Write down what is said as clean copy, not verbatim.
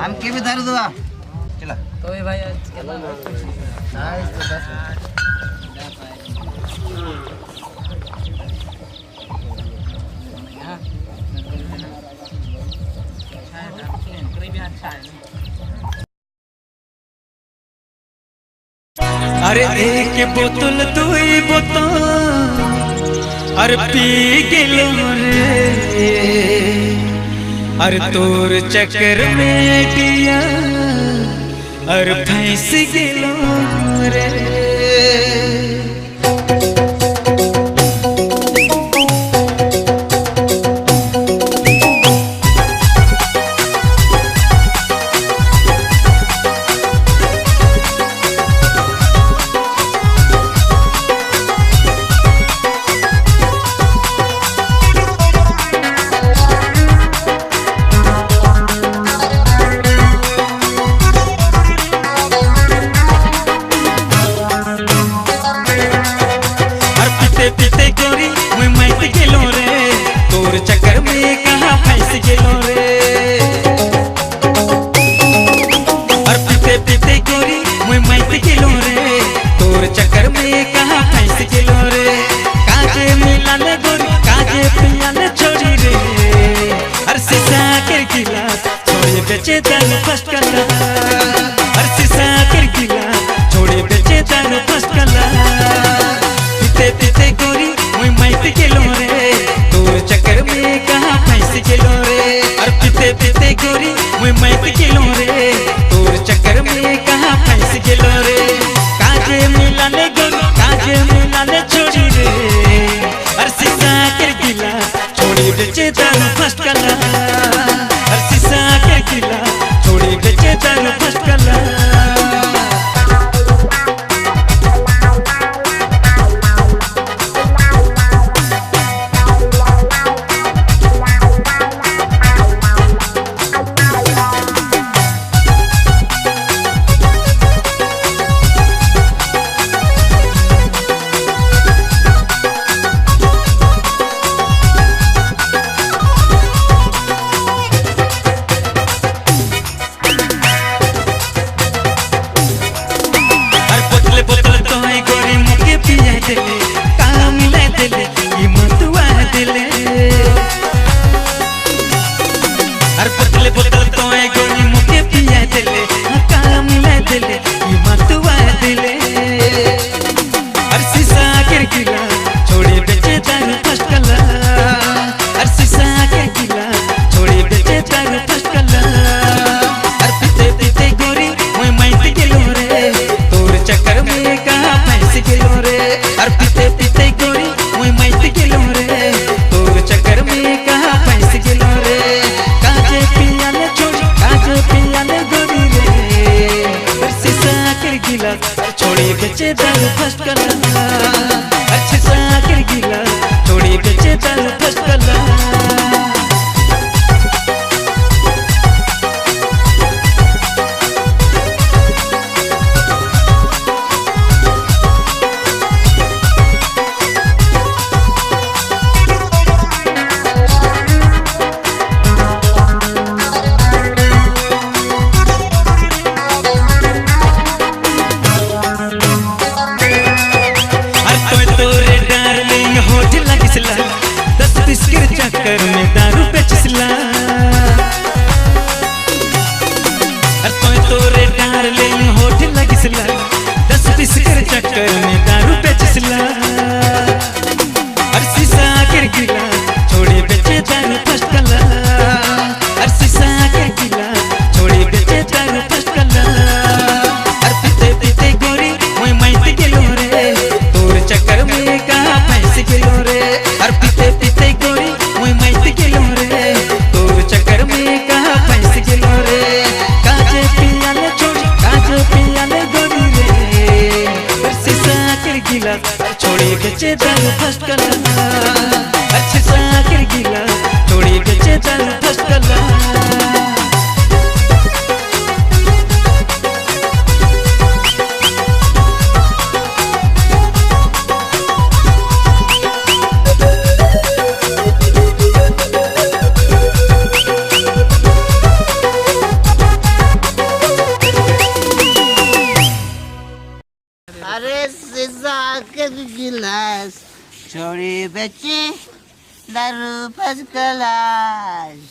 हम के भी धर दो चला तो ये भाई अरे एक बोतल दुई बोतल अरे पी गेलो रे अरे तोर चक्कर में पिया अरे फंस गेलो रे। पीते गोरी मैं मत गेलो रे तोर चक्कर में कहाँ फंस गेलो रे। और पीते पीते गोरी मैं मत गेलो रे तोर चक्कर में कहाँ फंस गेलो रे। काजे मिलन गोरी काजे पियन छोड़ी रे और शीशा के गिलास छोड़े बेचे दारू फर्स्ट क्लास और शीशा के गिलास छोड़े बेचे दारू फर्स्ट क्लास। पीते पीते गोरी मैं मत गेलो रे तोर चक्कर में कहाँ फंस गेलो रे। और पीते पीते गोरी मैं मत गेलो रे तोर चक्कर में कहाँ फंस गेलो रे। काजे मिलन गोरी काजे मिलन छोड़ी रे और शीशा के गिलास छोड़ी बेचे दारू फर्स्ट क्लास और शीशा के गिलास छोड़ी बेचे दारू फर्स्ट क्लास। बोतल तो है गोरी मुके पिया देले का मिला देले ये मतुआ देले। हर बोतल तो है गोरी मुके पिया देले का मिला देले ये मतुआ देले। हर शीशा के गिलास छोड़े बेचे दारू फर्स्ट क्लास हर शीशा के गिलास छोड़े बेचे दारू फर्स्ट क्लास। हर पीते पीते गोरी मैं मत गेलो रे तोर चक्कर में कहाँ फंस गेलो रे। और पीते पीते गोरी मैं मत गेलो रे तोर चक्कर में कहाँ फंस गेलो रे। काजे पियन छोड़ी काजे पियन गोरी रे और शीशा के गिलास छोड़ी बेचे दारू फर्स्ट क्लास और शीशा के गिलास छोड़ी बेचे दारू फर्स्ट क्लास। गला अच्छे से आखिर गिला छोड़ी बेचे चल फस गला अरे सीधा के गिलास छोड़ी बेची दारू फर्स्ट क्लास।